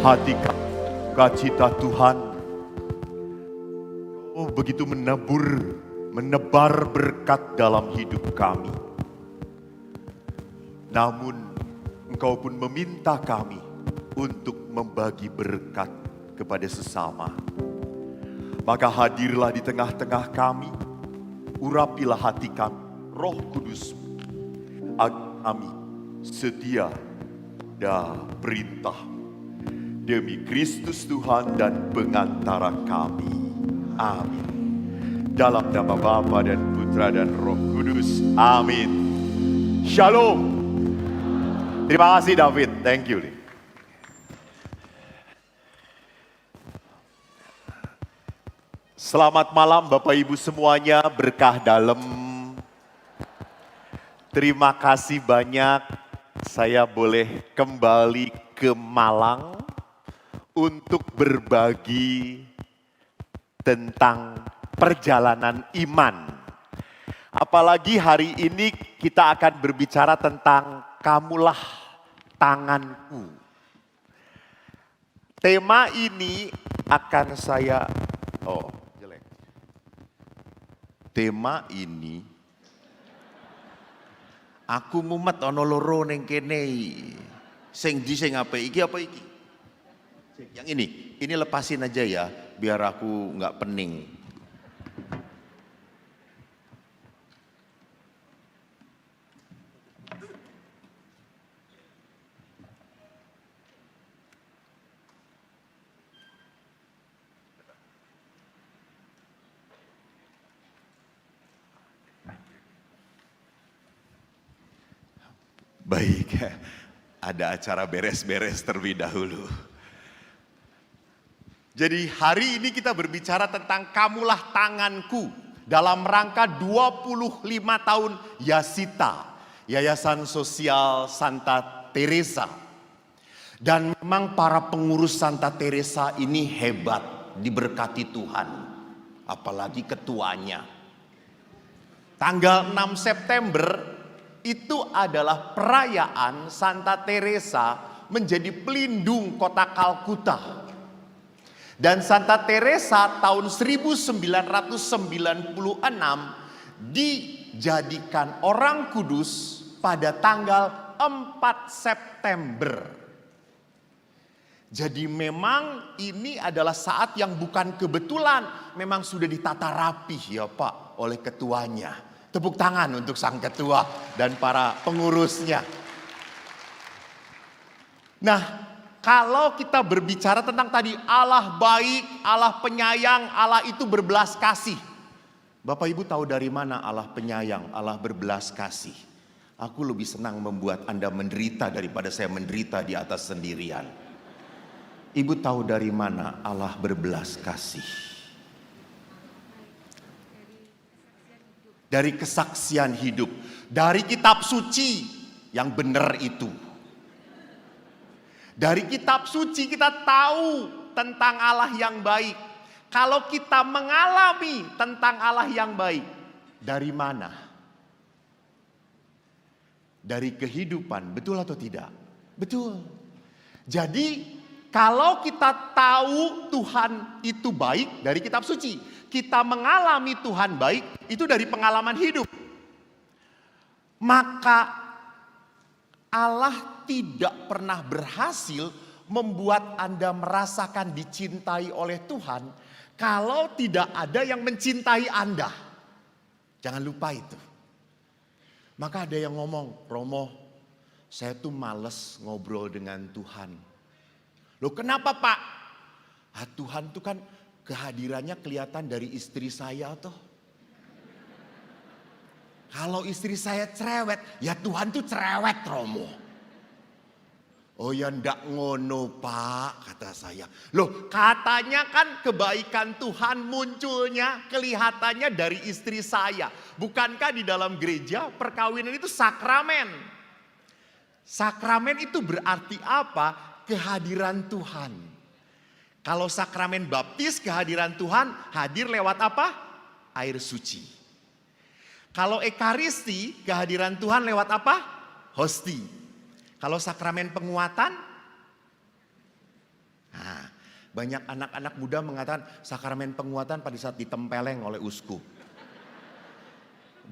Hati kami, sukacita Tuhan. Oh, begitu menebar berkat dalam hidup kami. Namun, Engkau pun meminta kami untuk membagi berkat kepada sesama. Maka hadirlah di tengah-tengah kami, urapilah hati kami, Roh Kudus, agar kami setia pada perintah demi Kristus Tuhan dan pengantara kami. Amin. Dalam nama Bapa dan Putra dan Roh Kudus. Amin. Shalom. Terima kasih David. Thank you. Selamat malam Bapak Ibu semuanya, berkah dalam. Terima kasih banyak saya boleh kembali ke Malang untuk berbagi tentang perjalanan iman. Apalagi hari ini kita akan berbicara tentang kamulah tanganku. Tema ini akan saya, tema ini, aku mumet ana loro ning kene. Sing di sing apa iki apa iki? Yang ini lepasin aja ya biar aku nggak pening. Baik, ada acara beres-beres terlebih dahulu. Jadi hari ini kita berbicara tentang kamulah tanganku dalam rangka 25 tahun Yasita, Yayasan Sosial Santa Teresa. Dan memang para pengurus Santa Teresa ini hebat, diberkati Tuhan, apalagi ketuanya. Tanggal 6 September itu adalah perayaan Santa Teresa menjadi pelindung kota Kalkuta. Dan Santa Teresa tahun 1996 dijadikan orang kudus pada tanggal 4 September. Jadi memang ini adalah saat yang bukan kebetulan, memang sudah ditata rapih ya Pak oleh ketuanya. Tepuk tangan untuk sang ketua dan para pengurusnya. Nah, kalau kita berbicara tentang tadi Allah baik, Allah penyayang, Allah itu berbelas kasih. Bapak Ibu tahu dari mana Allah penyayang, Allah berbelas kasih? Aku lebih senang membuat Anda menderita daripada saya menderita di atas sendirian. Ibu tahu dari mana Allah berbelas kasih? Dari kesaksian hidup, dari kitab suci yang benar itu. Dari kitab suci kita tahu tentang Allah yang baik. Kalau kita mengalami tentang Allah yang baik, dari mana? Dari kehidupan, betul atau tidak? Betul. Jadi kalau kita tahu Tuhan itu baik dari kitab suci, kita mengalami Tuhan baik itu dari pengalaman hidup. Maka Allah tidak pernah berhasil membuat Anda merasakan dicintai oleh Tuhan kalau tidak ada yang mencintai Anda. Jangan lupa itu. Maka ada yang ngomong, Romo, saya tuh males ngobrol dengan Tuhan. Loh kenapa Pak? Tuhan tuh kan kehadirannya kelihatan dari istri saya toh. Kalau istri saya cerewet, ya Tuhan tuh cerewet Romo. Oh ya ndak ngono Pak, kata saya. Loh katanya kan kebaikan Tuhan munculnya kelihatannya dari istri saya. Bukankah di dalam gereja perkawinan itu sakramen? Sakramen itu berarti apa? Kehadiran Tuhan. Kalau sakramen baptis kehadiran Tuhan hadir lewat apa? Air suci. Kalau ekaristi kehadiran Tuhan lewat apa? Hosti. Kalau sakramen penguatan Banyak anak-anak muda mengatakan sakramen penguatan pada saat ditempeleng oleh uskup.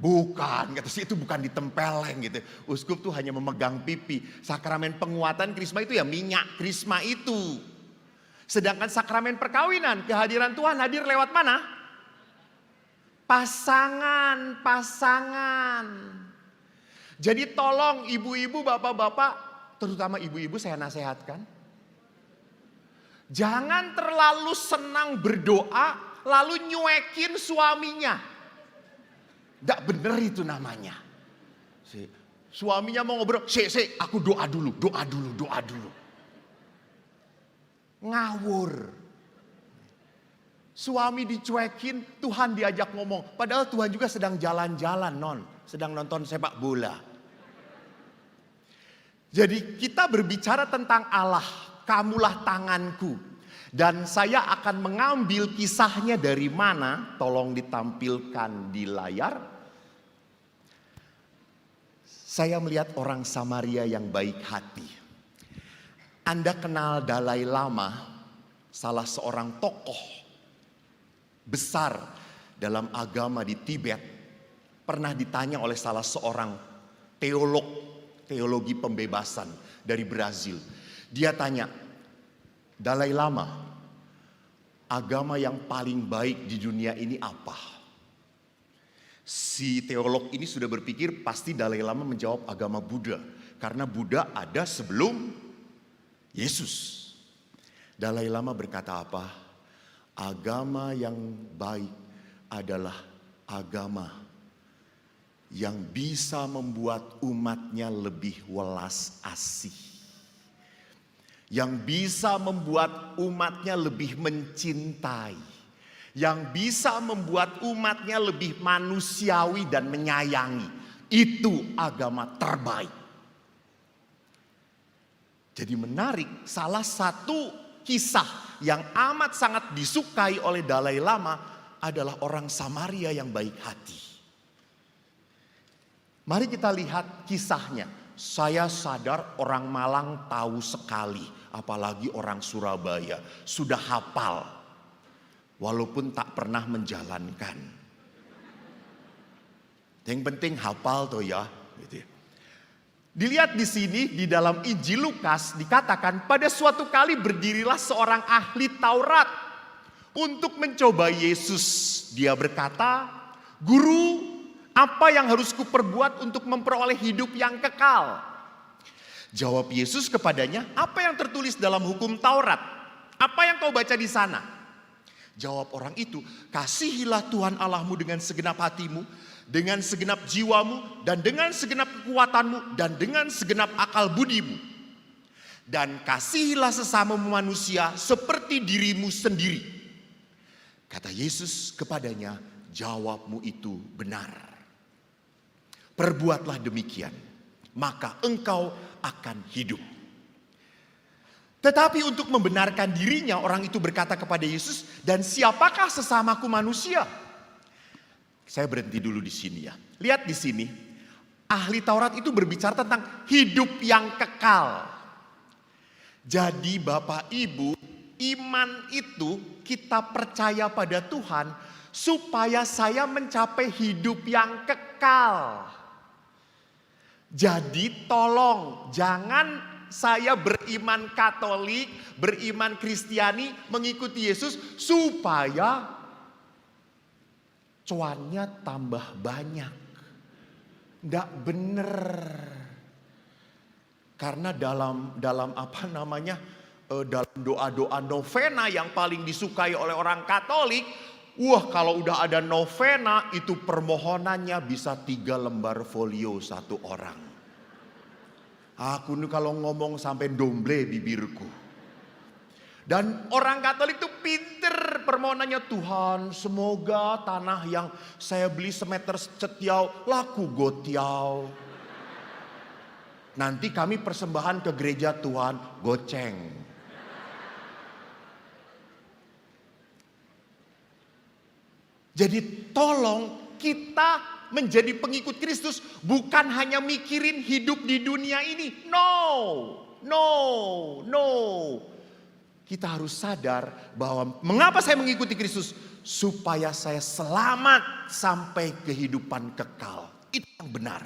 Bukan, kata sih itu bukan ditempeleng gitu. Uskup tuh hanya memegang pipi. Sakramen penguatan krisma itu ya minyak krisma itu. Sedangkan sakramen perkawinan, kehadiran Tuhan hadir lewat mana? Pasangan. Jadi tolong ibu-ibu, bapak-bapak, terutama ibu-ibu saya nasihatkan. Jangan terlalu senang berdoa lalu nyuekin suaminya. Nggak bener itu namanya. Suaminya mau ngobrol, aku doa dulu. Ngawur. Suami dicuekin, Tuhan diajak ngomong. Padahal Tuhan juga sedang jalan-jalan sedang nonton sepak bola. Jadi kita berbicara tentang Allah, kamulah tanganku. Dan saya akan mengambil kisahnya dari mana, tolong ditampilkan di layar. Saya melihat orang Samaria yang baik hati. Anda kenal Dalai Lama, salah seorang tokoh besar dalam agama di Tibet. Pernah ditanya oleh salah seorang teologi pembebasan dari Brazil. Dia tanya, Dalai Lama, agama yang paling baik di dunia ini apa? Si teolog ini sudah berpikir pasti Dalai Lama menjawab agama Buddha. Karena Buddha ada sebelum Yesus. Dalai Lama berkata apa? Agama yang baik adalah agama yang bisa membuat umatnya lebih welas asih. Yang bisa membuat umatnya lebih mencintai. Yang bisa membuat umatnya lebih manusiawi dan menyayangi. Itu agama terbaik. Jadi menarik, salah satu kisah yang amat sangat disukai oleh Dalai Lama adalah orang Samaria yang baik hati. Mari kita lihat kisahnya. Saya sadar orang Malang tahu sekali, apalagi orang Surabaya sudah hafal, walaupun tak pernah menjalankan. Yang penting hafal tuh ya. Gitu ya. Dilihat di sini di dalam Injil Lukas dikatakan pada suatu kali berdirilah seorang ahli Taurat untuk mencoba Yesus. Dia berkata, "Guru, apa yang harus kuperbuat untuk memperoleh hidup yang kekal?" Jawab Yesus kepadanya, "Apa yang tertulis dalam hukum Taurat? Apa yang kau baca di sana?" Jawab orang itu, "Kasihilah Tuhan Allahmu dengan segenap hatimu, dengan segenap jiwamu, dan dengan segenap kekuatanmu, dan dengan segenap akal budimu. Dan kasihilah sesamamu manusia seperti dirimu sendiri." Kata Yesus kepadanya, "Jawabmu itu benar. Perbuatlah demikian, maka engkau akan hidup." Tetapi untuk membenarkan dirinya, orang itu berkata kepada Yesus, "Dan siapakah sesamaku manusia?" Saya berhenti dulu di sini ya. Lihat di sini, ahli Taurat itu berbicara tentang hidup yang kekal. Jadi Bapak Ibu, iman itu kita percaya pada Tuhan supaya saya mencapai hidup yang kekal. Jadi tolong jangan saya beriman Katolik, beriman Kristiani, mengikuti Yesus supaya cuannya tambah banyak. Nggak bener. Karena dalam apa namanya, dalam doa-doa novena yang paling disukai oleh orang Katolik, kalau udah ada novena itu permohonannya bisa 3 lembar folio satu orang. Aku nih kalau ngomong sampai domble bibirku. Dan orang Katolik itu pinter permohonannya, "Tuhan, semoga tanah yang saya beli semeter cetiau laku gotiau. Nanti kami persembahan ke gereja Tuhan goceng." Jadi tolong kita menjadi pengikut Kristus bukan hanya mikirin hidup di dunia ini. No. Kita harus sadar bahwa mengapa saya mengikuti Kristus? Supaya saya selamat sampai kehidupan kekal. Itu yang benar.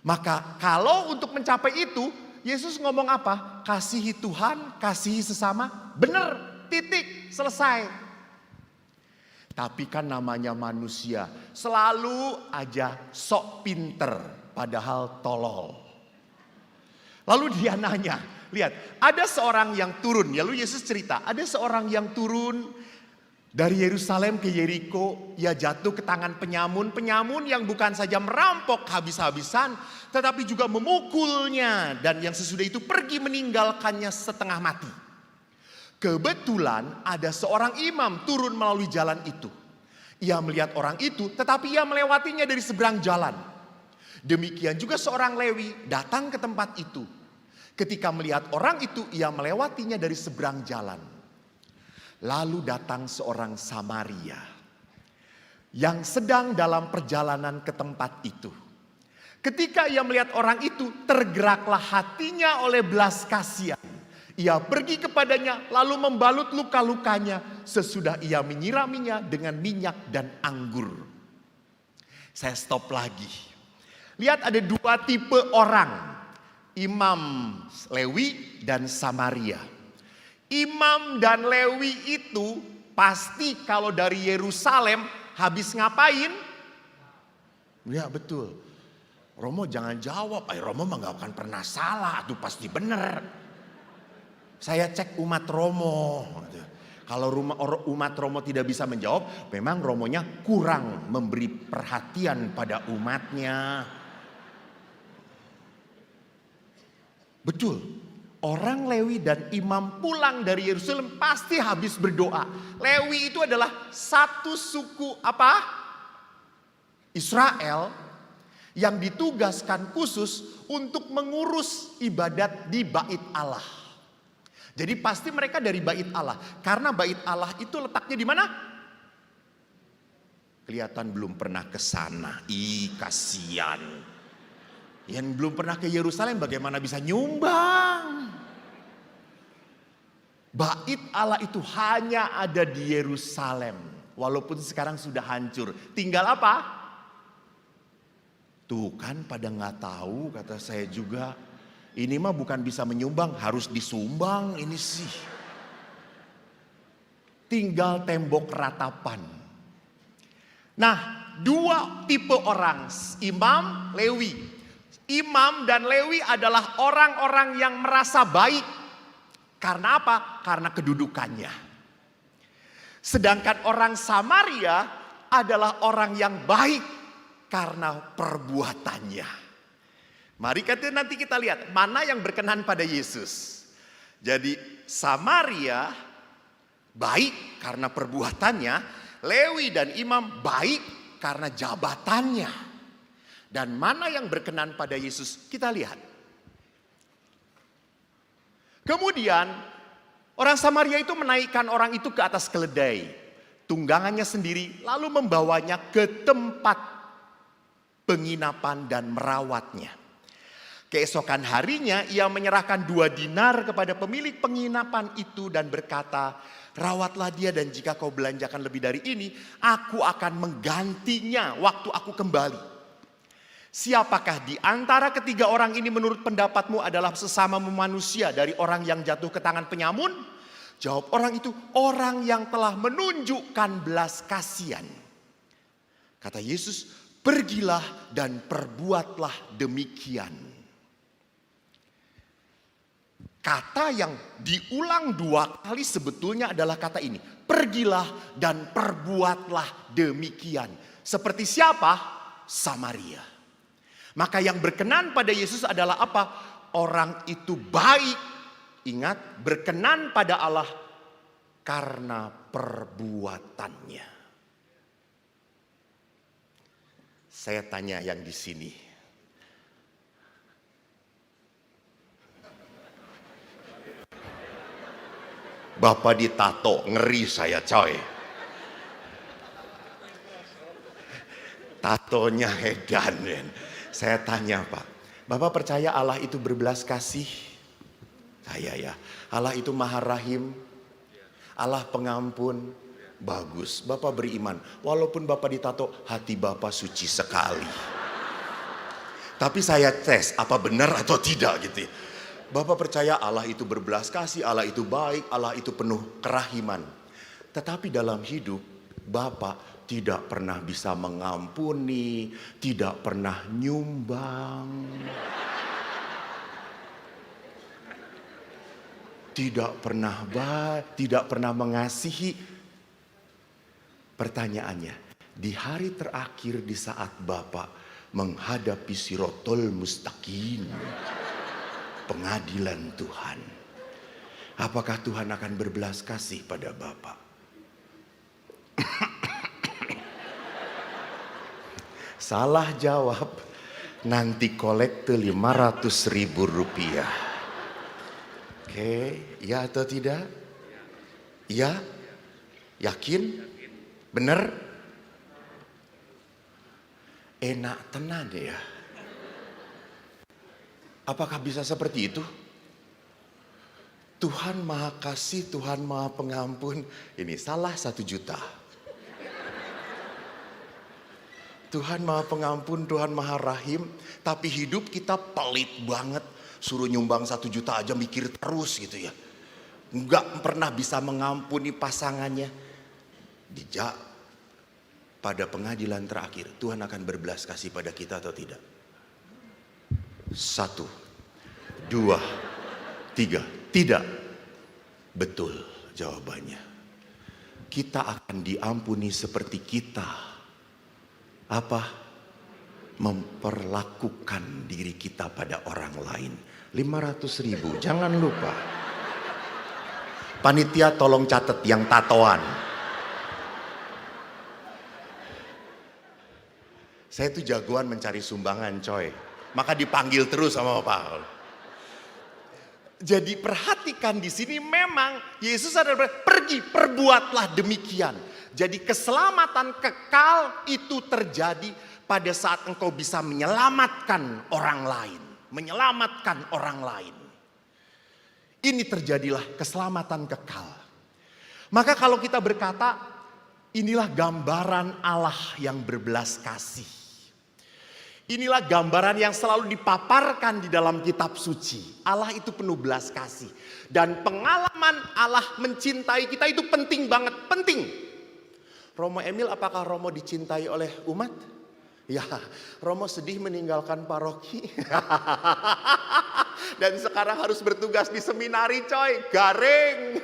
Maka kalau untuk mencapai itu, Yesus ngomong apa? Kasihi Tuhan, kasihi sesama. Benar, titik, selesai. Tapi kan namanya manusia, selalu aja sok pinter, padahal tolol. Lalu dia nanya, lihat, ada seorang yang turun, lalu Yesus cerita, ada seorang yang turun dari Yerusalem ke Yeriko, ia jatuh ke tangan penyamun yang bukan saja merampok habis-habisan, tetapi juga memukulnya, dan yang sesudah itu pergi meninggalkannya setengah mati. Kebetulan ada seorang imam turun melalui jalan itu. Ia melihat orang itu, tetapi ia melewatinya dari seberang jalan. Demikian juga seorang Lewi datang ke tempat itu. Ketika melihat orang itu, ia melewatinya dari seberang jalan. Lalu datang seorang Samaria yang sedang dalam perjalanan ke tempat itu. Ketika ia melihat orang itu, tergeraklah hatinya oleh belas kasihan. Ia pergi kepadanya lalu membalut luka-lukanya sesudah ia menyiraminya dengan minyak dan anggur. Saya stop lagi. Lihat ada dua tipe orang. Imam Lewi dan Samaria. Imam dan Lewi itu pasti kalau dari Yerusalem habis ngapain? Ya betul. Romo jangan jawab. Romo mah gak akan pernah salah. Itu pasti benar. Saya cek umat Romo. Kalau umat Romo tidak bisa menjawab, memang Romonya kurang memberi perhatian pada umatnya. Betul. Orang Lewi dan imam pulang dari Yerusalem pasti habis berdoa. Lewi itu adalah satu suku apa? Israel yang ditugaskan khusus untuk mengurus ibadat di Bait Allah. Jadi pasti mereka dari Bait Allah. Karena Bait Allah itu letaknya di mana? Kelihatan belum pernah ke sana. Kasihan. Yang belum pernah ke Yerusalem bagaimana bisa nyumbang? Bait Allah itu hanya ada di Yerusalem. Walaupun sekarang sudah hancur. Tinggal apa? Tuh kan pada nggak tahu, kata saya juga. Ini mah bukan bisa menyumbang, harus disumbang ini sih. Tinggal tembok ratapan. Nah, dua tipe orang, imam, Lewi. Imam dan Lewi adalah orang-orang yang merasa baik. Karena apa? Karena kedudukannya. Sedangkan orang Samaria adalah orang yang baik karena perbuatannya. Mari nanti kita lihat mana yang berkenan pada Yesus. Jadi Samaria baik karena perbuatannya, Lewi dan imam baik karena jabatannya. Dan mana yang berkenan pada Yesus? Kita lihat. Kemudian orang Samaria itu menaikkan orang itu ke atas keledai. Tunggangannya sendiri lalu membawanya ke tempat penginapan dan merawatnya. Keesokan harinya ia menyerahkan 2 dinar kepada pemilik penginapan itu dan berkata, rawatlah dia dan jika kau belanjakan lebih dari ini, aku akan menggantinya waktu aku kembali. Siapakah di antara ketiga orang ini menurut pendapatmu adalah sesama manusia dari orang yang jatuh ke tangan penyamun? Jawab orang itu, orang yang telah menunjukkan belas kasihan. Kata Yesus, pergilah dan perbuatlah demikian. Kata yang diulang 2 kali sebetulnya adalah kata ini. Pergilah dan perbuatlah demikian. Seperti siapa? Samaria. Maka yang berkenan pada Yesus adalah apa? Orang itu baik. Ingat, berkenan pada Allah karena perbuatannya. Saya tanya yang di sini. Bapak ditato, ngeri saya coy. Tatonya edan. Saya tanya Pak, Bapak percaya Allah itu berbelas kasih? Ya. Allah itu Maha Rahim, Allah pengampun, bagus. Bapak beriman, walaupun Bapak ditato, hati Bapak suci sekali. Tapi saya tes, apa benar atau tidak gitu ya. Bapak percaya Allah itu berbelas kasih, Allah itu baik, Allah itu penuh kerahiman. Tetapi dalam hidup, Bapak tidak pernah bisa mengampuni, tidak pernah nyumbang. Tidak pernah mengasihi. Pertanyaannya, di hari terakhir di saat Bapak menghadapi Sirotol Mustaqim, pengadilan Tuhan, apakah Tuhan akan berbelas kasih pada Bapak? Salah jawab, nanti kolekte 500.000 rupiah. Oke, ya atau tidak? Ya? Yakin? Bener? Enak tenan ya. Apakah bisa seperti itu? Tuhan Maha Kasih, Tuhan Maha Pengampun. Ini salah 1 juta. Tuhan Maha Pengampun, Tuhan Maha Rahim. Tapi hidup kita pelit banget. Suruh nyumbang 1 juta aja mikir terus gitu ya. Enggak pernah bisa mengampuni pasangannya. Pada pengadilan terakhir, Tuhan akan berbelas kasih pada kita atau tidak? 1, 2, 3. Tidak. Betul jawabannya. Kita akan diampuni seperti kita memperlakukan diri kita pada orang lain. 500.000, jangan lupa. Panitia tolong catat yang tatoan. Saya tuh jagoan mencari sumbangan coy. Maka dipanggil terus sama Pak. Jadi perhatikan di sini memang Yesus adalah pergi, perbuatlah demikian. Jadi keselamatan kekal itu terjadi pada saat engkau bisa menyelamatkan orang lain. Menyelamatkan orang lain. Ini terjadilah keselamatan kekal. Maka kalau kita berkata, inilah gambaran Allah yang berbelas kasih. Inilah gambaran yang selalu dipaparkan di dalam kitab suci. Allah itu penuh belas kasih. Dan pengalaman Allah mencintai kita itu penting banget, penting. Romo Emil, apakah Romo dicintai oleh umat? Ya, Romo sedih meninggalkan paroki. Dan sekarang harus bertugas di seminari coy, garing.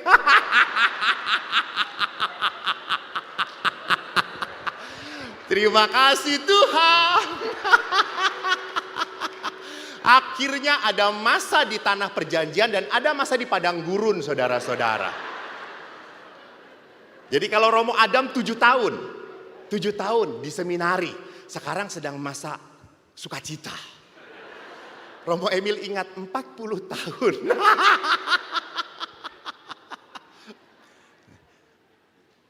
Terima kasih Tuhan. Akhirnya ada masa di tanah perjanjian dan ada masa di padang gurun saudara-saudara. Jadi kalau Romo Adam 7 tahun di seminari. Sekarang sedang masa sukacita. Romo Emil ingat 40 tahun.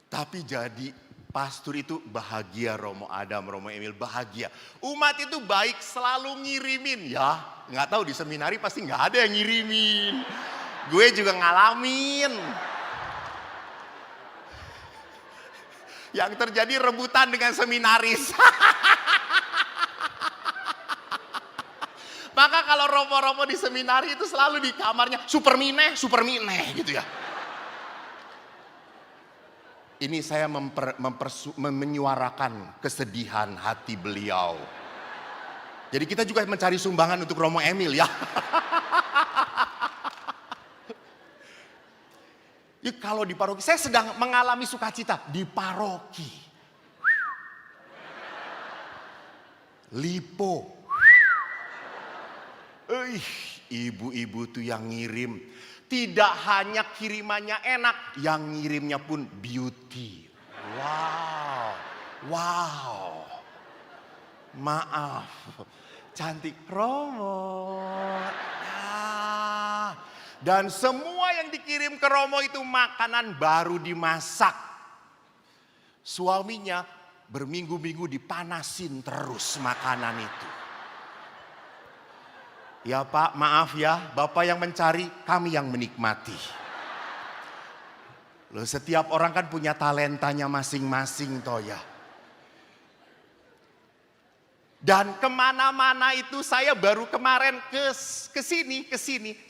Tapi jadi pastor itu bahagia, Romo Adam, Romo Emil bahagia. Umat itu baik, selalu ngirimin. Ya nggak tahu di seminari pasti nggak ada yang ngirimin. Gue juga ngalamin. Yang terjadi rebutan dengan seminaris. Maka kalau romo-romo di seminari itu selalu di kamarnya super mineh gitu ya. Ini saya menyuarakan kesedihan hati beliau. Jadi kita juga mencari sumbangan untuk Romo Emil ya. Ya kalau di paroki, saya sedang mengalami sukacita di paroki. Lipo. Ibu-ibu tuh yang ngirim. Tidak hanya kirimannya enak, yang ngirimnya pun beauty. Wow. Maaf. Cantik Romo. Dan semua yang dikirim ke Romo itu makanan baru dimasak. Suaminya berminggu-minggu dipanasin terus makanan itu. Ya Pak, maaf ya, Bapak yang mencari, kami yang menikmati. Loh, setiap orang kan punya talentanya masing-masing toh ya. Dan kemana-mana itu saya baru kemarin ke sini,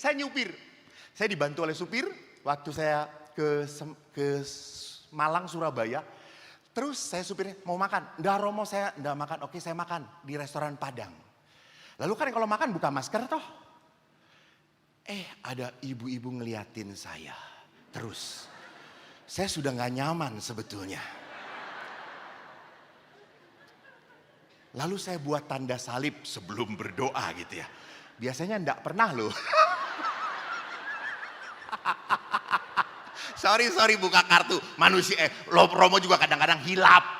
saya nyupir. Saya dibantu oleh supir waktu saya ke Malang, Surabaya. Terus saya supirnya mau makan, nggak Romo saya nggak makan, oke saya makan di restoran Padang. Lalu kan kalau makan buka masker toh. Ada ibu-ibu ngeliatin saya. Terus saya sudah nggak nyaman sebetulnya. Lalu saya buat tanda salib sebelum berdoa gitu ya. Biasanya enggak pernah loh. sorry buka kartu. Manusia, Romo juga kadang-kadang hilap.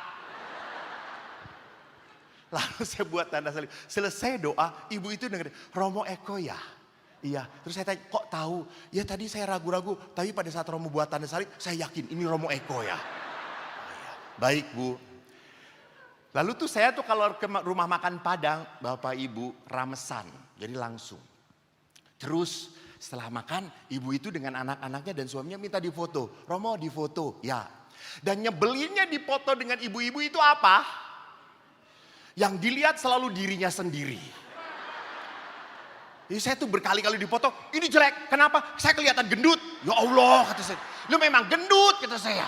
Lalu saya buat tanda salib. Selesai doa, ibu itu dengerin, Romo Eko ya? Iya. Terus saya tanya, kok tahu? Ya tadi saya ragu-ragu, tapi pada saat Romo buat tanda salib, saya yakin ini Romo Eko ya. Oh, iya. Baik Bu. Lalu tuh saya tuh kalau ke rumah makan Padang, Bapak Ibu ramesan. Jadi langsung. Terus setelah makan, ibu itu dengan anak-anaknya dan suaminya minta difoto. Romo difoto, ya. Dan nyebelinnya dipoto dengan ibu-ibu itu apa? Yang dilihat selalu dirinya sendiri. Jadi saya tuh berkali-kali dipoto, ini jelek, kenapa? Saya kelihatan gendut. Ya Allah, kata saya. Lu memang gendut, kata saya.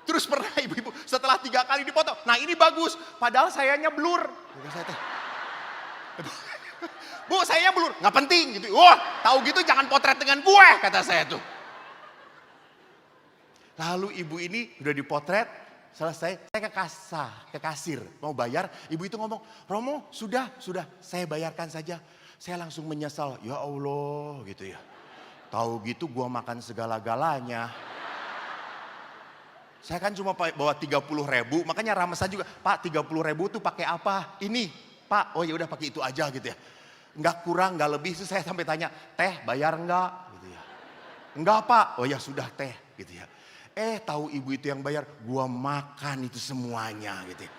Terus pernah ibu-ibu setelah 3 kali dipoto, nah ini bagus, padahal sayanya blur. Bu, saya blur, nggak penting gitu. Wah, tahu gitu jangan potret dengan gue, kata saya tuh. Lalu ibu ini udah dipotret, selesai, saya ke kasir, mau bayar, ibu itu ngomong, Romo sudah, saya bayarkan saja. Saya langsung menyesal, ya Allah gitu ya. Tahu gitu gua makan segala-galanya. Saya kan cuma bawa 30.000, makanya ramesan juga, Pak 30.000 tuh pakai apa? Ini, Pak, oh ya udah pakai itu aja gitu ya. Enggak kurang, enggak lebih, saya sampai tanya, teh bayar enggak? Gitu ya. Enggak Pak, oh ya sudah teh gitu ya. Tahu ibu itu yang bayar, gua makan itu semuanya gitu ya.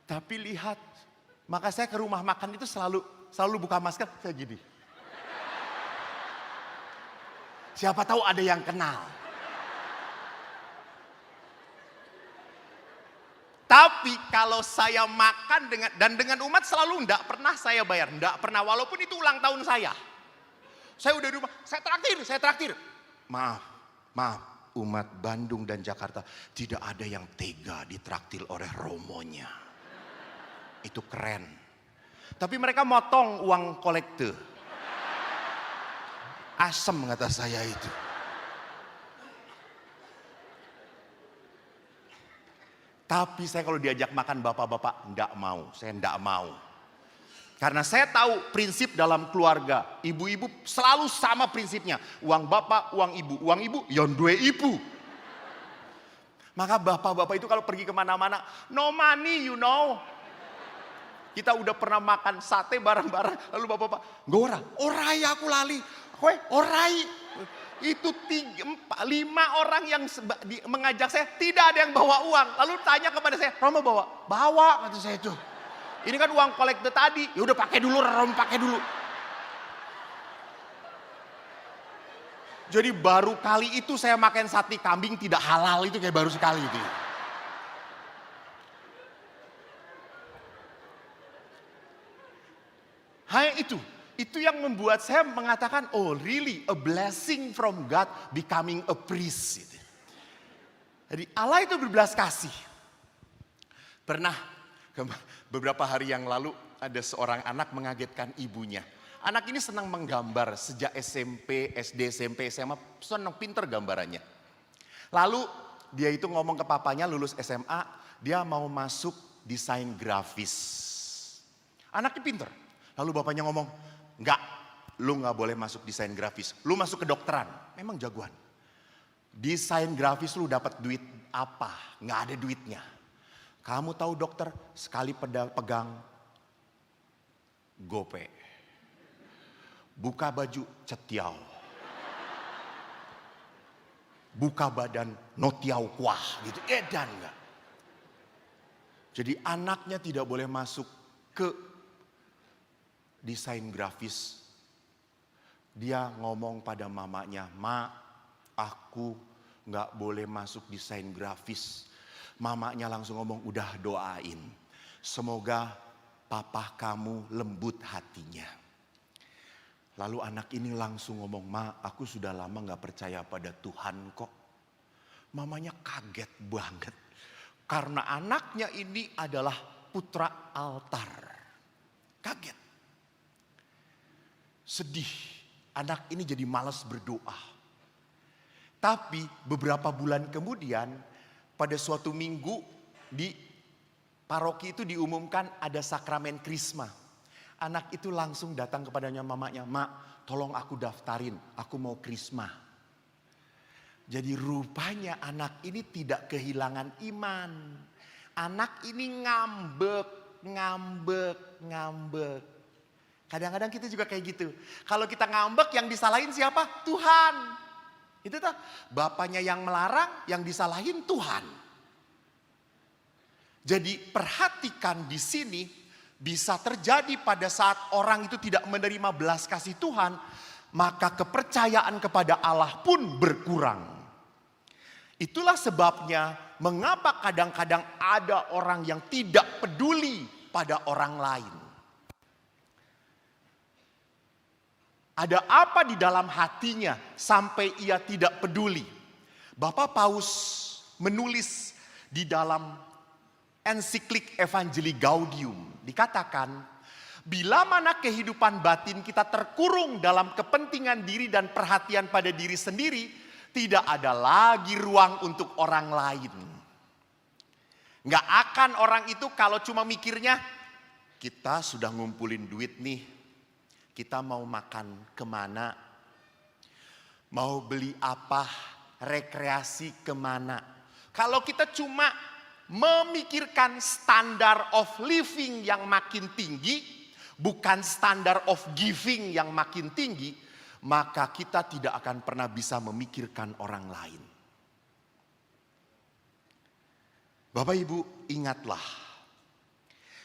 Tapi lihat, maka saya ke rumah makan itu selalu buka masker, saya gini. Siapa tahu ada yang kenal. Tapi kalau saya makan dengan umat selalu enggak pernah saya bayar, enggak pernah walaupun itu ulang tahun saya. Saya udah di rumah, saya traktir. Maaf, umat Bandung dan Jakarta tidak ada yang tega ditraktir oleh Romonya. Itu keren. Tapi mereka motong uang kolekte. Asem kata saya itu. Tapi saya kalau diajak makan bapak-bapak saya enggak mau. Karena saya tahu prinsip dalam keluarga, ibu-ibu selalu sama prinsipnya. Uang bapak, uang ibu, yang dua ibu. Maka bapak-bapak itu kalau pergi kemana-mana, no money you know. Kita udah pernah makan sate bareng-bareng, lalu bapak-bapak, orai aku lali. Orai. Itu 5 orang yang mengajak saya, tidak ada yang bawa uang. Lalu tanya kepada saya, Romo bawa kata saya itu. Ini kan uang kolekte tadi, ya udah pakai dulu Romo, pakai dulu. Jadi baru kali itu saya makan sate kambing tidak halal, itu kayak baru sekali itu. Hanya itu yang membuat saya mengatakan, oh really a blessing from God becoming a priest. Jadi Allah itu berbelas kasih. Pernah beberapa hari yang lalu ada seorang anak mengagetkan ibunya. Anak ini senang menggambar sejak SMP, SD, SMP, SMA, senang pinter gambarannya. Lalu dia itu ngomong ke papanya lulus SMA, dia mau masuk desain grafis. Anaknya pinter. Lalu bapaknya ngomong, enggak, lu gak boleh masuk desain grafis. Lu masuk kedokteran, memang jagoan. Desain grafis lu dapat duit apa? Gak ada duitnya. Kamu tahu dokter, sekali pegang gope. Buka baju cetiau. Buka badan notiau kuah gitu. Edan enggak. Jadi anaknya tidak boleh masuk ke desain grafis. Dia ngomong pada mamanya, "Ma, aku gak boleh masuk desain grafis." Mamanya langsung ngomong, "Udah doain. Semoga papa kamu lembut hatinya." Lalu anak ini langsung ngomong, "Ma, aku sudah lama gak percaya pada Tuhan kok." Mamanya kaget banget. Karena anaknya ini adalah putra altar. Kaget. Sedih. Anak ini jadi malas berdoa. Tapi beberapa bulan kemudian, pada suatu minggu di paroki itu diumumkan ada sakramen krisma. Anak itu langsung datang kepadanya mamanya, "Ma, tolong aku daftarin, aku mau krisma." Jadi rupanya anak ini tidak kehilangan iman. Anak ini ngambek. Kadang-kadang kita juga kayak gitu. Kalau kita ngambek yang disalahin siapa? Tuhan. Itu tuh bapaknya yang melarang, yang disalahin Tuhan. Jadi perhatikan di sini bisa terjadi pada saat orang itu tidak menerima belas kasih Tuhan, maka kepercayaan kepada Allah pun berkurang. Itulah sebabnya mengapa kadang-kadang ada orang yang tidak peduli pada orang lain. Ada apa di dalam hatinya sampai ia tidak peduli? Bapak Paus menulis di dalam ensiklik Evangelii Gaudium. Dikatakan, bila mana kehidupan batin kita terkurung dalam kepentingan diri dan perhatian pada diri sendiri, tidak ada lagi ruang untuk orang lain. Nggak akan orang itu kalau cuma mikirnya, kita sudah ngumpulin duit nih. Kita mau makan kemana? Mau beli apa? Rekreasi kemana? Kalau kita cuma memikirkan standar of living yang makin tinggi, bukan standar of giving yang makin tinggi, maka kita tidak akan pernah bisa memikirkan orang lain. Bapak Ibu, ingatlah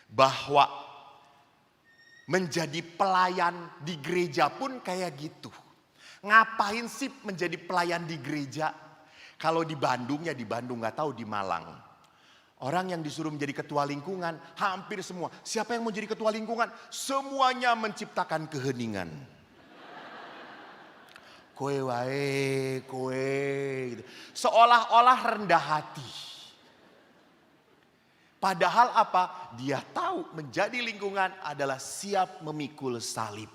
bahwa menjadi pelayan di gereja pun kayak gitu. Ngapain sih menjadi pelayan di gereja? Kalau di Bandung ya di Bandung, gak tahu di Malang. Orang yang disuruh menjadi ketua lingkungan hampir semua. Siapa yang mau jadi ketua lingkungan? Semuanya menciptakan keheningan. Kowe wae, kowe. Gitu. Seolah-olah rendah hati. Padahal apa? Dia tahu menjadi lingkungan adalah siap memikul salib.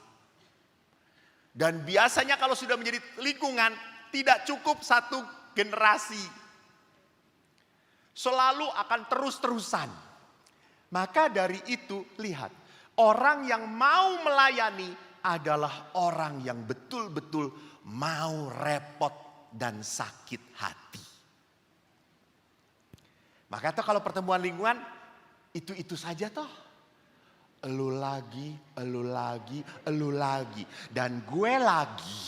Dan biasanya kalau sudah menjadi lingkungan tidak cukup satu generasi. Selalu akan terus-terusan. Maka dari itu lihat. Orang yang mau melayani adalah orang yang betul-betul mau repot dan sakit hati. Maka tuh kalau pertemuan lingkungan itu saja toh. Elu lagi, elu lagi, elu lagi. Dan gue lagi.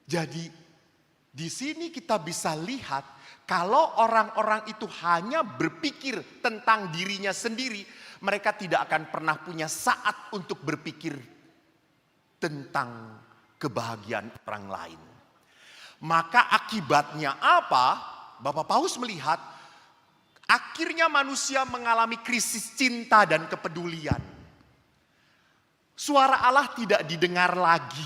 Jadi di sini kita bisa lihat kalau orang-orang itu hanya berpikir tentang dirinya sendiri, mereka tidak akan pernah punya saat untuk berpikir tentang kebahagiaan orang lain. Maka akibatnya apa? Bapak Paus melihat akhirnya manusia mengalami krisis cinta dan kepedulian. Suara Allah tidak didengar lagi.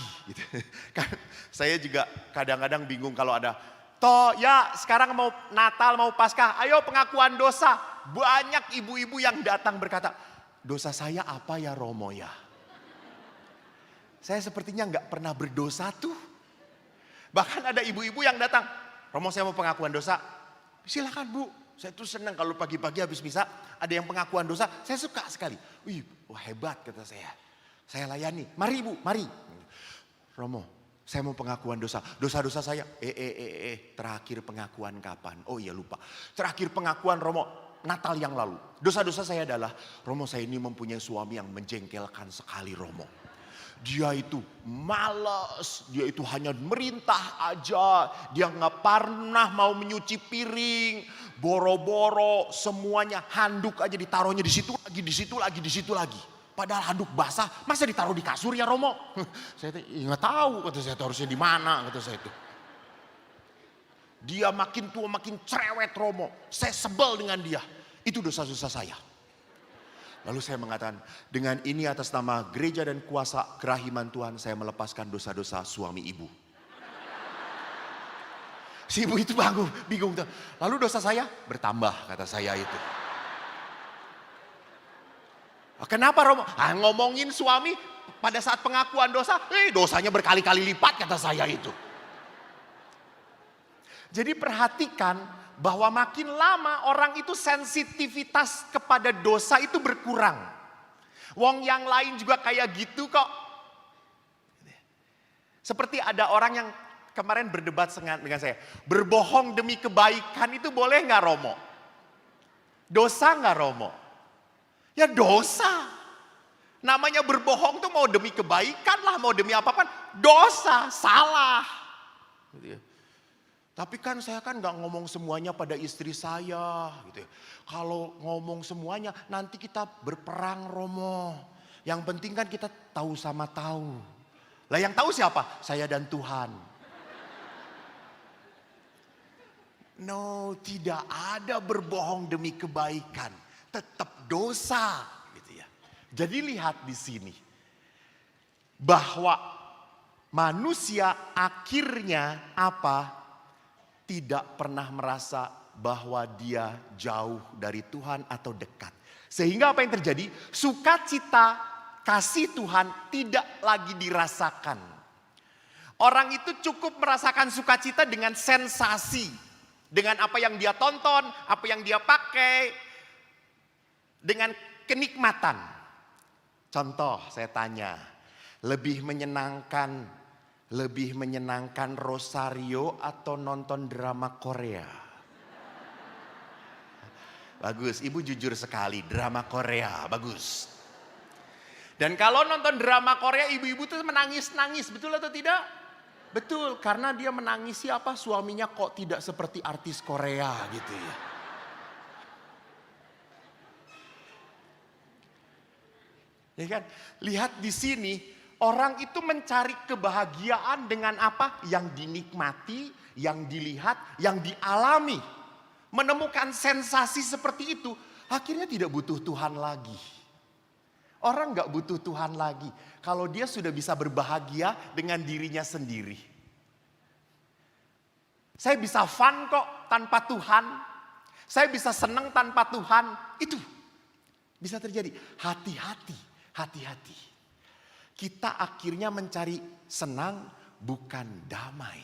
Saya juga kadang-kadang bingung kalau ada, toh ya sekarang mau Natal, mau Paskah, ayo pengakuan dosa. Banyak ibu-ibu yang datang berkata, dosa saya apa ya Romo ya? Saya sepertinya nggak pernah berdosa tuh. Bahkan ada ibu-ibu yang datang, Romo saya mau pengakuan dosa. Silakan Bu, saya tuh senang kalau pagi-pagi habis misa ada yang pengakuan dosa. Saya suka sekali. Wih, wah hebat kata saya. Saya layani, mari Bu, mari. Romo, saya mau pengakuan dosa. Dosa-dosa saya, terakhir pengakuan kapan? Oh iya lupa. Terakhir pengakuan Romo, Natal yang lalu. Dosa-dosa saya adalah, Romo saya ini mempunyai suami yang menjengkelkan sekali Romo. Dia itu malas, dia itu hanya merintah aja. Dia nggak pernah mau menyuci piring, boro-boro semuanya handuk aja ditaruhnya di situ lagi, di situ lagi, di situ lagi. Padahal handuk basah, masa ditaruh di kasur ya Romo? Saya nggak tahu, kata saya harusnya di mana, kata saya itu. Dia makin tua makin cerewet Romo, saya sebel dengan dia. Itu dosa-dosa saya. Lalu saya mengatakan, dengan ini atas nama gereja dan kuasa kerahiman Tuhan, saya melepaskan dosa-dosa suami ibu. Si ibu itu bingung. Lalu dosa saya bertambah, kata saya itu. Kenapa Romo? Ngomongin suami pada saat pengakuan dosa, dosanya berkali-kali lipat, kata saya itu. Jadi perhatikan, bahwa makin lama orang itu sensitivitas kepada dosa itu berkurang. Wong yang lain juga kayak gitu kok. Seperti ada orang yang kemarin berdebat dengan saya. Berbohong demi kebaikan itu boleh gak Romo? Dosa gak Romo? Ya dosa. Namanya berbohong tuh mau demi kebaikan lah, mau demi apapun. Dosa, salah. Gitu ya. Tapi kan saya kan gak ngomong semuanya pada istri saya gitu ya. Kalau ngomong semuanya nanti kita berperang Romo. Yang penting kan kita tahu sama tahu. Lah yang tahu siapa? Saya dan Tuhan. No, tidak ada berbohong demi kebaikan. Tetap dosa gitu ya. Jadi lihat di sini. Bahwa manusia akhirnya apa? Tidak pernah merasa bahwa dia jauh dari Tuhan atau dekat. Sehingga apa yang terjadi? Sukacita kasih Tuhan tidak lagi dirasakan. Orang itu cukup merasakan sukacita dengan sensasi. Dengan apa yang dia tonton, apa yang dia pakai. Dengan kenikmatan. Contoh saya tanya, lebih menyenangkan rosario atau nonton drama Korea? Bagus, ibu jujur sekali, drama Korea, bagus. Dan kalau nonton drama Korea, ibu-ibu tuh menangis-nangis, betul atau tidak? Betul, karena dia menangisi apa? Suaminya kok tidak seperti artis Korea gitu ya. Ya kan? Lihat di sini. Orang itu mencari kebahagiaan dengan apa? Yang dinikmati, yang dilihat, yang dialami. Menemukan sensasi seperti itu, akhirnya tidak butuh Tuhan lagi. Orang gak butuh Tuhan lagi. Kalau dia sudah bisa berbahagia dengan dirinya sendiri. Saya bisa fun kok tanpa Tuhan. Saya bisa senang tanpa Tuhan. Itu bisa terjadi. Hati-hati. Kita akhirnya mencari senang bukan damai.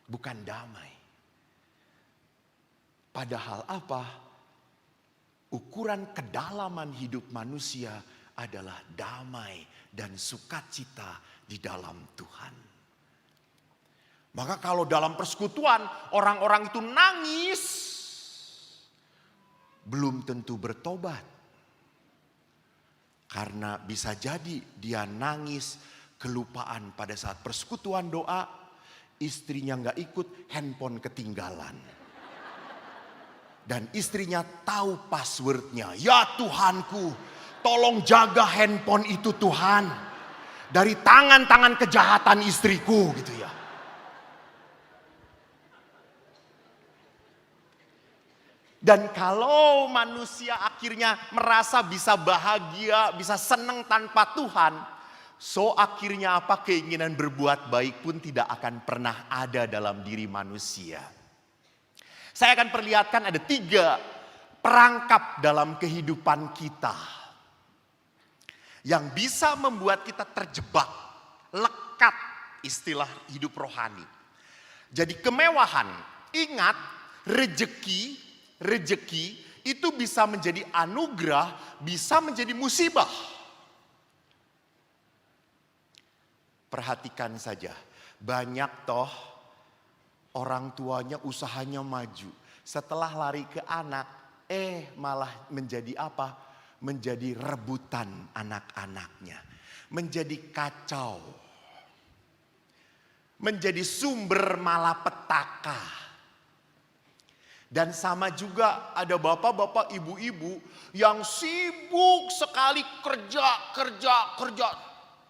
Bukan damai. Padahal apa? Ukuran kedalaman hidup manusia adalah damai dan sukacita di dalam Tuhan. Maka kalau dalam persekutuan orang-orang itu nangis, belum tentu bertobat. Karena bisa jadi dia nangis kelupaan pada saat persekutuan doa. Istrinya gak ikut, handphone ketinggalan. Dan istrinya tahu passwordnya. Ya Tuhanku, tolong jaga handphone itu Tuhan. Dari tangan-tangan kejahatan istriku gitu ya. Dan kalau manusia akhirnya merasa bisa bahagia, bisa senang tanpa Tuhan. So akhirnya apa? Keinginan berbuat baik pun tidak akan pernah ada dalam diri manusia. Saya akan perlihatkan ada 3 perangkap dalam kehidupan kita. Yang bisa membuat kita terjebak, lekat istilah hidup rohani. Jadi kemewahan, ingat rejeki itu bisa menjadi anugerah, bisa menjadi musibah. Perhatikan saja, banyak toh orang tuanya usahanya maju. Setelah lari ke anak, malah menjadi apa? menjadi rebutan anak-anaknya, menjadi kacau, menjadi sumber malapetaka. Dan sama juga ada bapak-bapak, ibu-ibu yang sibuk sekali kerja,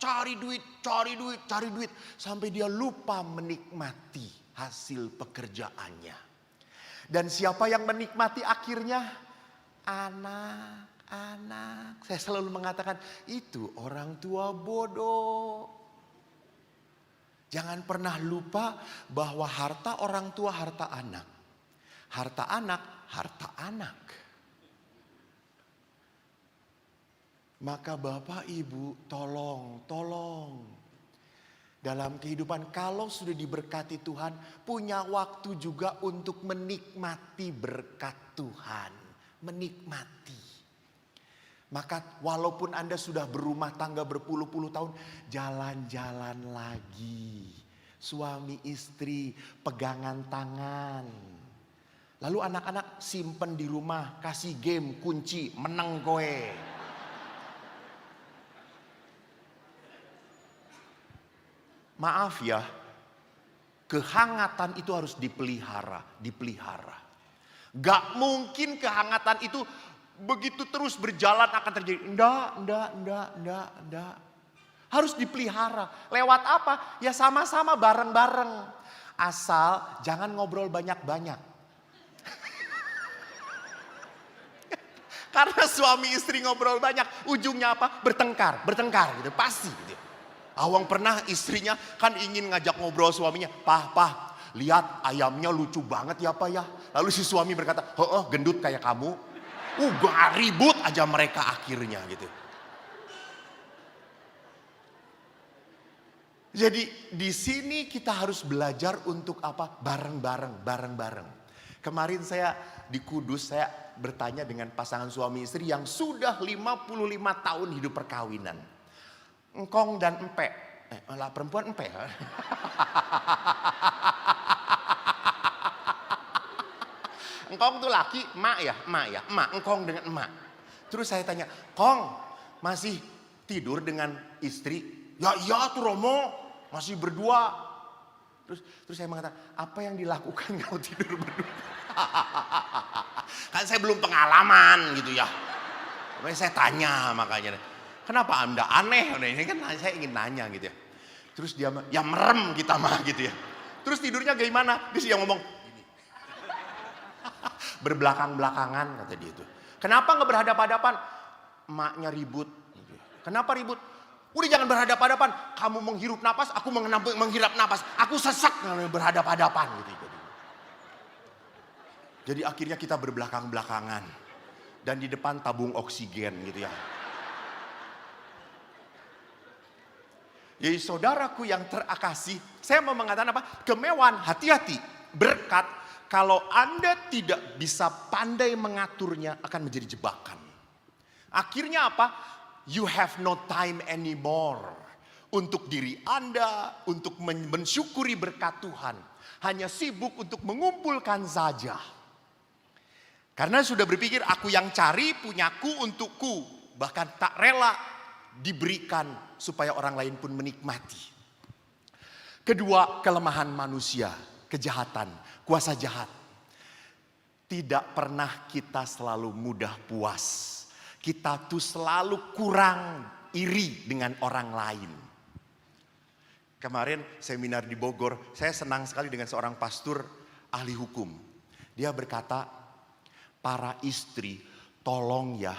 cari duit, sampai dia lupa menikmati hasil pekerjaannya. Dan siapa yang menikmati akhirnya? Anak-anak. Saya selalu mengatakan, itu orang tua bodoh. Jangan pernah lupa bahwa harta orang tua harta anak. Harta anak, harta anak. Maka Bapak Ibu tolong. Dalam kehidupan kalau sudah diberkati Tuhan, punya waktu juga untuk menikmati berkat Tuhan. Menikmati. Maka walaupun Anda sudah berumah tangga berpuluh-puluh tahun, jalan-jalan lagi. Suami istri, pegangan tangan. Lalu anak-anak simpen di rumah, kasih game, kunci, menang kowe. Maaf ya, kehangatan itu harus dipelihara. Gak mungkin kehangatan itu begitu terus berjalan akan terjadi. Enggak. Harus dipelihara. Lewat apa? Ya sama-sama bareng-bareng. Asal jangan ngobrol banyak-banyak. Karena suami istri ngobrol banyak, ujungnya apa? Bertengkar gitu, pasti gitu. Awang pernah istrinya kan ingin ngajak ngobrol suaminya, Pah, lihat ayamnya lucu banget ya Pak ya. Lalu si suami berkata, gendut kayak kamu. Gak ribut aja mereka akhirnya gitu. Jadi di sini kita harus belajar untuk apa? Bareng-bareng. Kemarin saya di Kudus, saya bertanya dengan pasangan suami istri yang sudah 55 tahun hidup perkawinan. Engkong dan empe. Perempuan empe. Engkong tuh laki, emak ya. Engkong dengan emak. Terus saya tanya, Kong masih tidur dengan istri? Ya iya tuh Romo, masih berdua. Terus saya mengatakan, apa yang dilakukan kalau tidur berdua? Kan saya belum pengalaman gitu ya. Makanya saya tanya makanya. Kenapa Anda aneh? Ini kan saya ingin nanya gitu ya. Terus dia, ya merem kita mah gitu ya. Terus tidurnya gimana? Dia ngomong gini. Berbelakang-belakangan kata dia itu. Kenapa gak berhadapan-hadapan? Emaknya ribut. Gitu ya. Kenapa ribut? Udah jangan berhadapan-hadapan. Kamu menghirup napas, aku menghirap napas. Aku sesak berhadapan-hadapan gitu. Jadi akhirnya kita berbelakang-belakangan. Dan di depan tabung oksigen gitu ya. Jadi saudaraku yang terakasih, saya mau mengatakan apa? Kemewahan, hati-hati. Berkat, kalau Anda tidak bisa pandai mengaturnya akan menjadi jebakan. Akhirnya apa? You have no time anymore. Untuk diri Anda, untuk mensyukuri berkat Tuhan. Hanya sibuk untuk mengumpulkan saja. Karena sudah berpikir aku yang cari punyaku untukku. Bahkan tak rela diberikan supaya orang lain pun menikmati. Kedua, kelemahan manusia, kejahatan, kuasa jahat. Tidak pernah kita selalu mudah puas. Kita tuh selalu kurang iri dengan orang lain. Kemarin seminar di Bogor, saya senang sekali dengan seorang pastor ahli hukum. Dia berkata, para istri tolong ya,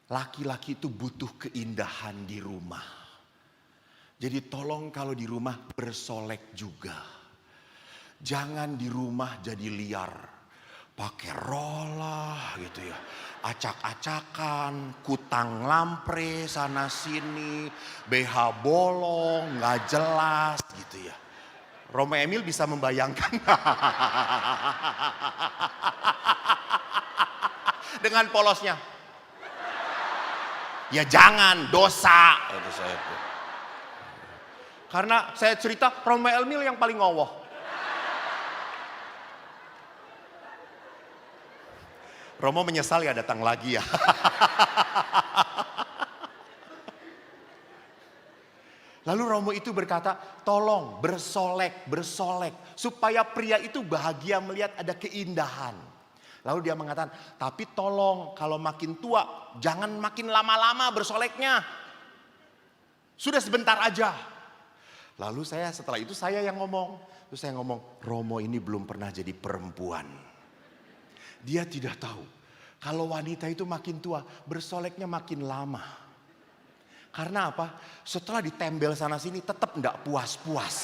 laki-laki itu butuh keindahan di rumah. Jadi tolong kalau di rumah bersolek juga. Jangan di rumah jadi liar. Pakai rolah gitu ya. Acak-acakan, kutang lampre sana sini, BH bolong, gak jelas gitu ya. Romo Emil bisa membayangkan. Dengan polosnya. Ya jangan, dosa. Itu saya. Karena saya cerita Romo Emil yang paling ngowoh. Romo menyesal ya datang lagi ya. Lalu Romo itu berkata, tolong bersolek supaya pria itu bahagia melihat ada keindahan. Lalu dia mengatakan, tapi tolong kalau makin tua jangan makin lama-lama bersoleknya. Sudah sebentar aja. Lalu setelah itu saya yang ngomong. Terus saya ngomong, Romo ini belum pernah jadi perempuan. Dia tidak tahu kalau wanita itu makin tua bersoleknya makin lama. Karena apa? Setelah ditembel sana sini tetap enggak puas-puas.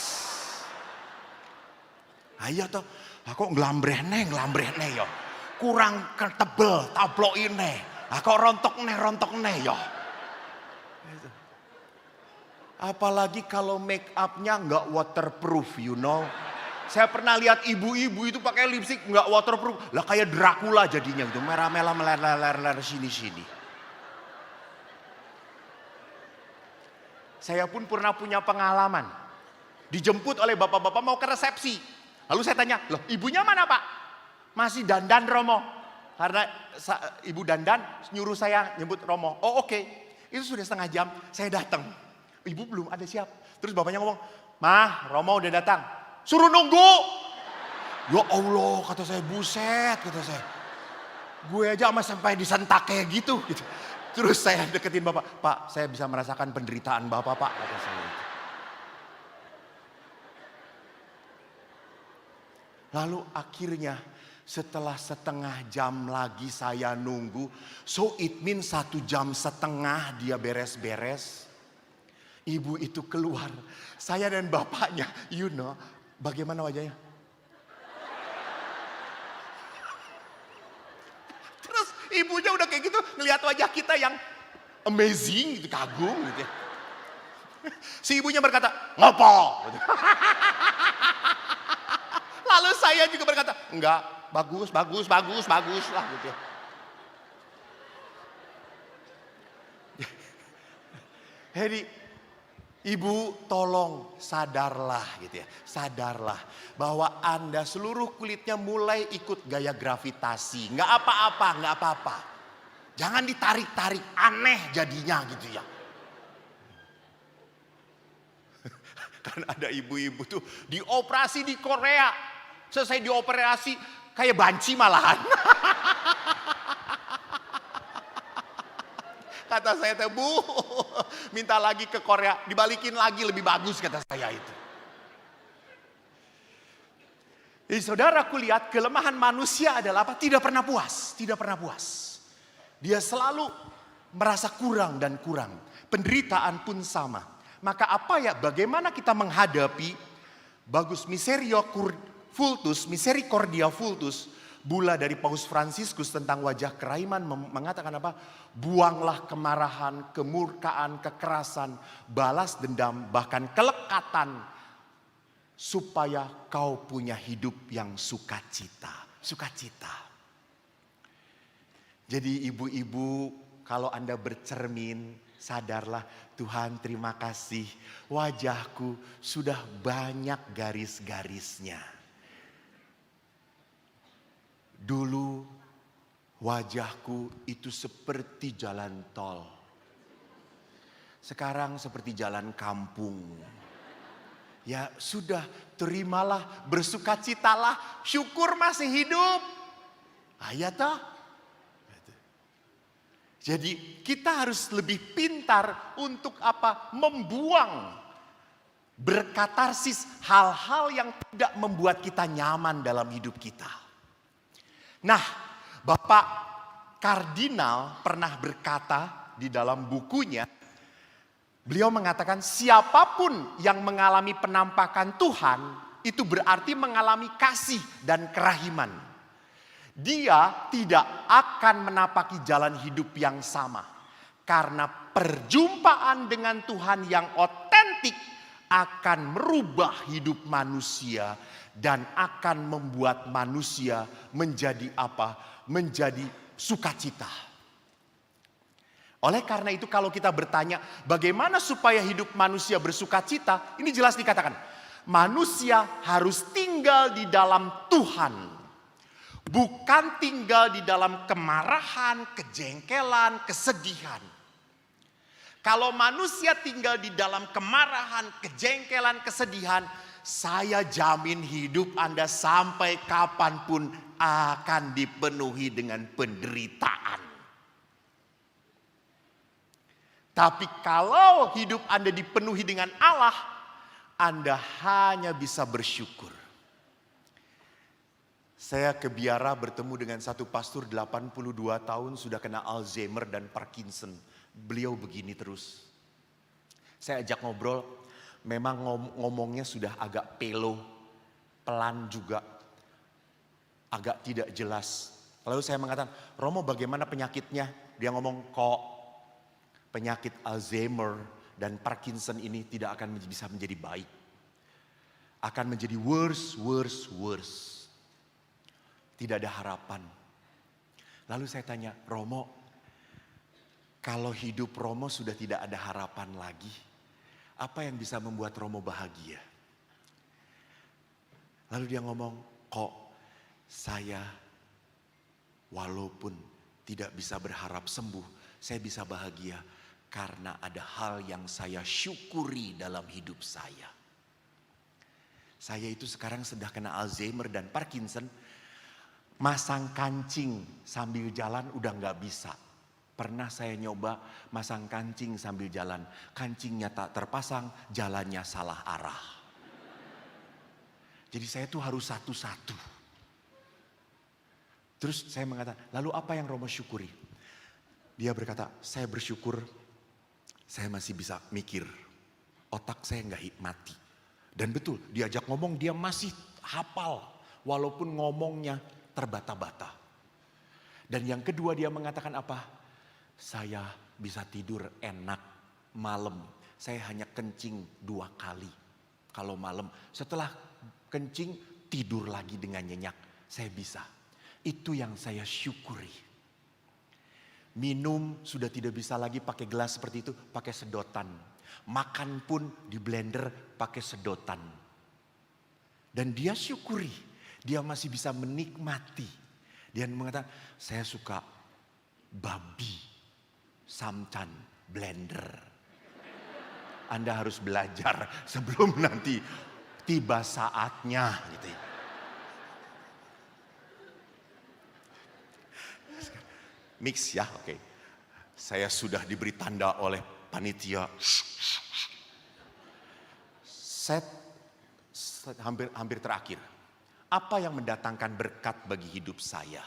Ayo toh, aku ngelambreh nih yo. Kurang ketebel tablok ini. Aku rontok nih yo. Apalagi kalau make upnya nggak waterproof, you know. Saya pernah lihat ibu-ibu itu pakai lipstick nggak waterproof. Lah kayak Dracula jadinya gitu, merah-merah meler-ler sini-sini. Saya pun pernah punya pengalaman. Dijemput oleh bapak-bapak mau ke resepsi. Lalu saya tanya, loh ibunya mana pak? Masih dandan Romo. Karena ibu dandan nyuruh saya nyebut Romo. Oh oke. Itu sudah setengah jam saya datang. Ibu belum ada siap. Terus bapaknya ngomong, Mah Romo udah datang. Suruh nunggu. Ya Allah kata saya, buset kata saya. Gue aja sampai disentak kayak gitu. Terus saya deketin bapak, Pak saya bisa merasakan penderitaan bapak pak, kata saya. Lalu akhirnya setelah setengah jam lagi saya nunggu, so it means 1,5 jam dia beres-beres. Ibu itu keluar, saya dan bapaknya, you know, bagaimana wajahnya? Ibunya udah kayak gitu, ngelihat wajah kita yang amazing gitu, kagum gitu ya. Si ibunya berkata, ngopo? Lalu saya juga berkata, enggak, bagus lah gitu ya. Jadi ibu tolong sadarlah gitu ya, sadarlah bahwa Anda seluruh kulitnya mulai ikut gaya gravitasi. Nggak apa-apa. Jangan ditarik-tarik, aneh jadinya gitu ya. Kan ada ibu-ibu tuh dioperasi di Korea. Selesai dioperasi kayak banci malahan. Kata saya teh, Bu, minta lagi ke Korea, dibalikin lagi lebih bagus kata saya itu. Jadi saudaraku lihat kelemahan manusia adalah apa? Tidak pernah puas. Dia selalu merasa kurang dan kurang. Penderitaan pun sama. Maka bagaimana kita menghadapi bagus misericordia vultus, bula dari Paus Fransiskus tentang wajah keraiman mengatakan apa? Buanglah kemarahan, kemurkaan, kekerasan, balas dendam, bahkan kelekatan, supaya kau punya hidup yang sukacita. Jadi ibu-ibu, kalau Anda bercermin, sadarlah, Tuhan terima kasih, wajahku sudah banyak garis-garisnya. Dulu wajahku itu seperti jalan tol. Sekarang seperti jalan kampung. Ya sudah, terimalah, bersukacitalah, syukur masih hidup. Toh. Jadi kita harus lebih pintar untuk apa? Membuang, berkatarsis hal-hal yang tidak membuat kita nyaman dalam hidup kita. Nah, Bapak Kardinal pernah berkata di dalam bukunya, beliau mengatakan siapapun yang mengalami penampakan Tuhan itu berarti mengalami kasih dan kerahiman. Dia tidak akan menapaki jalan hidup yang sama. Karena perjumpaan dengan Tuhan yang otentik akan merubah hidup manusia dan akan membuat manusia menjadi apa? Menjadi sukacita. Oleh karena itu kalau kita bertanya bagaimana supaya hidup manusia bersukacita, ini jelas dikatakan manusia harus tinggal di dalam Tuhan. Bukan tinggal di dalam kemarahan, kejengkelan, kesedihan. Kalau manusia tinggal di dalam kemarahan, kejengkelan, kesedihan, saya jamin hidup Anda sampai kapanpun akan dipenuhi dengan penderitaan. Tapi kalau hidup Anda dipenuhi dengan Allah, Anda hanya bisa bersyukur. Saya ke Biara bertemu dengan satu pastor 82 tahun sudah kena Alzheimer dan Parkinson. Beliau begini terus. Saya ajak ngobrol, memang ngomongnya sudah agak pelo, pelan juga, agak tidak jelas. Lalu saya mengatakan, Romo bagaimana penyakitnya? Dia ngomong, kok penyakit Alzheimer dan Parkinson ini tidak akan bisa menjadi baik. Akan menjadi worse. Tidak ada harapan. Lalu saya tanya, Romo, kalau hidup Romo sudah tidak ada harapan lagi, apa yang bisa membuat Romo bahagia? Lalu dia ngomong, kok saya walaupun tidak bisa berharap sembuh, saya bisa bahagia karena ada hal yang saya syukuri dalam hidup saya. Saya itu sekarang sudah kena Alzheimer dan Parkinson, masang kancing sambil jalan udah gak bisa. Pernah saya nyoba masang kancing sambil jalan. Kancingnya tak terpasang, jalannya salah arah. Jadi saya tuh harus satu-satu. Terus saya mengatakan, lalu apa yang Romo syukuri? Dia berkata, saya bersyukur saya masih bisa mikir. Otak saya gak mati. Dan betul, diajak ngomong dia masih hafal. Walaupun ngomongnya terbata-bata. Dan yang kedua dia mengatakan apa? Saya bisa tidur enak malam. Saya hanya kencing 2 kali. Kalau malam setelah kencing tidur lagi dengan nyenyak. Saya bisa. Itu yang saya syukuri. Minum sudah tidak bisa lagi pakai gelas seperti itu. Pakai sedotan. Makan pun di blender pakai sedotan. Dan dia syukuri. Dia masih bisa menikmati. Dia mengatakan saya suka babi. Samcan blender. Anda harus belajar sebelum nanti tiba saatnya gitu ya. Mix ya, oke. Saya sudah diberi tanda oleh panitia. Set hampir terakhir. Apa yang mendatangkan berkat bagi hidup saya?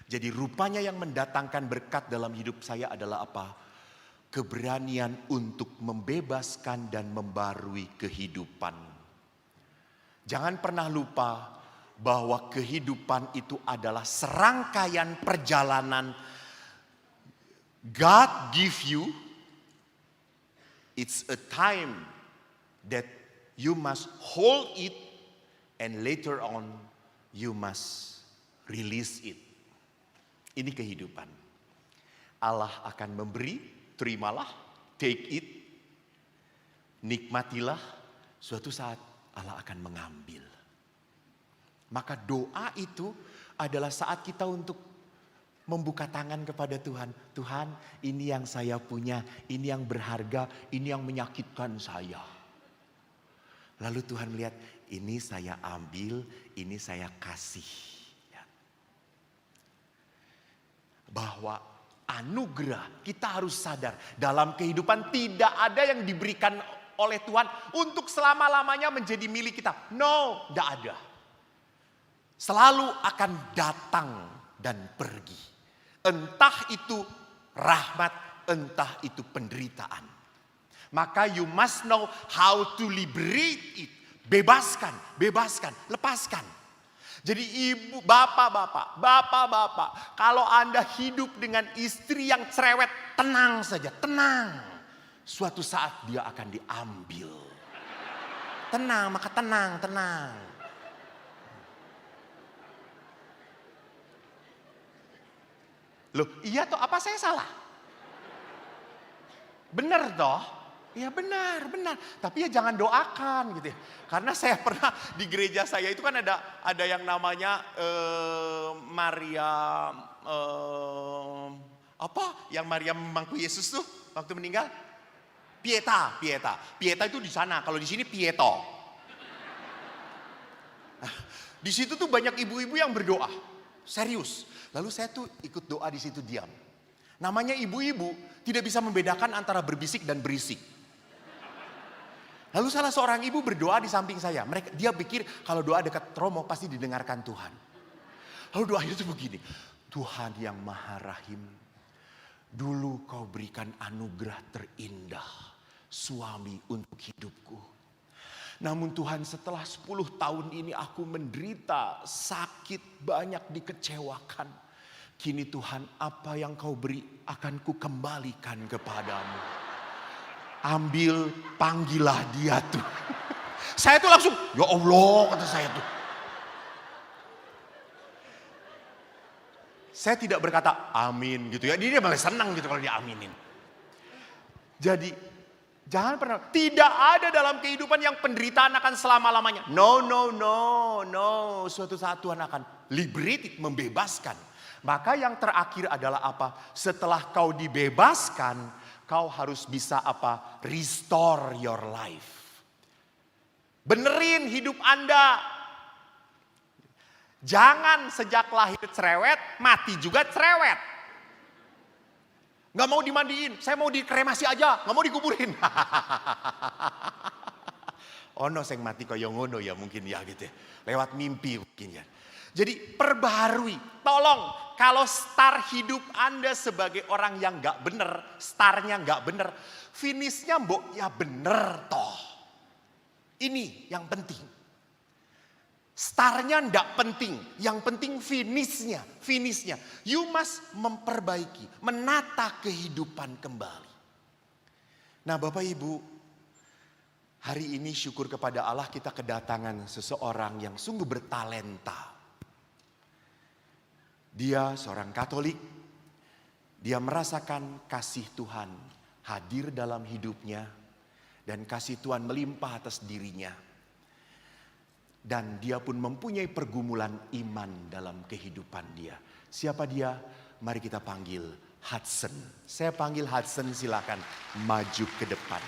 Jadi rupanya yang mendatangkan berkat dalam hidup saya adalah apa? Keberanian untuk membebaskan dan membarui kehidupan. Jangan pernah lupa bahwa kehidupan itu adalah serangkaian perjalanan God give you. It's a time that you must hold it and later on you must release it. Ini kehidupan. Allah akan memberi, terimalah, take it, nikmatilah. Suatu saat Allah akan mengambil. Maka doa itu adalah saat kita untuk membuka tangan kepada Tuhan. Tuhan, ini yang saya punya, ini yang berharga, ini yang menyakitkan saya. Lalu Tuhan melihat, ini saya ambil, ini saya kasih. Bahwa anugerah, kita harus sadar dalam kehidupan tidak ada yang diberikan oleh Tuhan untuk selama-lamanya menjadi milik kita. No, tidak ada. Selalu akan datang dan pergi. Entah itu rahmat, entah itu penderitaan. Maka you must know how to liberate it. Bebaskan, lepaskan. Jadi ibu, bapak-bapak, kalau Anda hidup dengan istri yang cerewet, tenang saja, tenang. Suatu saat dia akan diambil. Tenang, maka tenang. Loh, iya toh, apa saya salah? Benar toh? Ya benar, benar. Tapi ya jangan doakan gitu ya. Karena saya pernah di gereja saya itu kan ada yang namanya Maria apa? Yang Maria memangku Yesus tuh waktu meninggal? Pieta. Pieta itu di sana. Kalau di sini Pieto. Di situ tuh banyak ibu-ibu yang berdoa. Serius. Lalu saya tuh ikut doa di situ diam. Namanya ibu-ibu tidak bisa membedakan antara berbisik dan berisik. Lalu salah seorang ibu berdoa di samping saya. Dia pikir kalau doa dekat Romo pasti didengarkan Tuhan. Lalu doanya itu begini. Tuhan yang Maha Rahim. Dulu kau berikan anugerah terindah. Suami untuk hidupku. Namun Tuhan setelah 10 tahun ini aku menderita. Sakit, banyak dikecewakan. Kini Tuhan apa yang kau beri akan ku kembalikan kepadamu. Ambil, panggillah dia tuh. Saya tuh langsung, ya Allah kata saya tuh. Saya tidak berkata amin gitu ya. Dia malah senang gitu kalau dia aminin. Jadi jangan pernah, tidak ada dalam kehidupan yang penderitaan akan selama-lamanya. No. Suatu saat Tuhan akan liberate, membebaskan. Maka yang terakhir adalah apa? Setelah kau dibebaskan, kau harus bisa apa? Restore your life. Benerin hidup Anda. Jangan sejak lahir cerewet, mati juga cerewet. Gak mau dimandiin, saya mau dikremasi aja, gak mau dikuburin. Ono sing mati kaya ngono ya mungkin ya gitu ya. Lewat mimpi mungkin ya. Jadi perbaharui, tolong kalau star hidup Anda sebagai orang yang gak bener, starnya gak bener, finishnya mbok ya bener toh. Ini yang penting. Starnya gak penting, yang penting finishnya. You must memperbaiki, menata kehidupan kembali. Nah Bapak Ibu, hari ini syukur kepada Allah kita kedatangan seseorang yang sungguh bertalenta. Dia seorang Katolik, dia merasakan kasih Tuhan hadir dalam hidupnya dan kasih Tuhan melimpah atas dirinya. Dan dia pun mempunyai pergumulan iman dalam kehidupan dia. Siapa dia? Mari kita panggil Hudson. Saya panggil Hudson, silakan maju ke depan.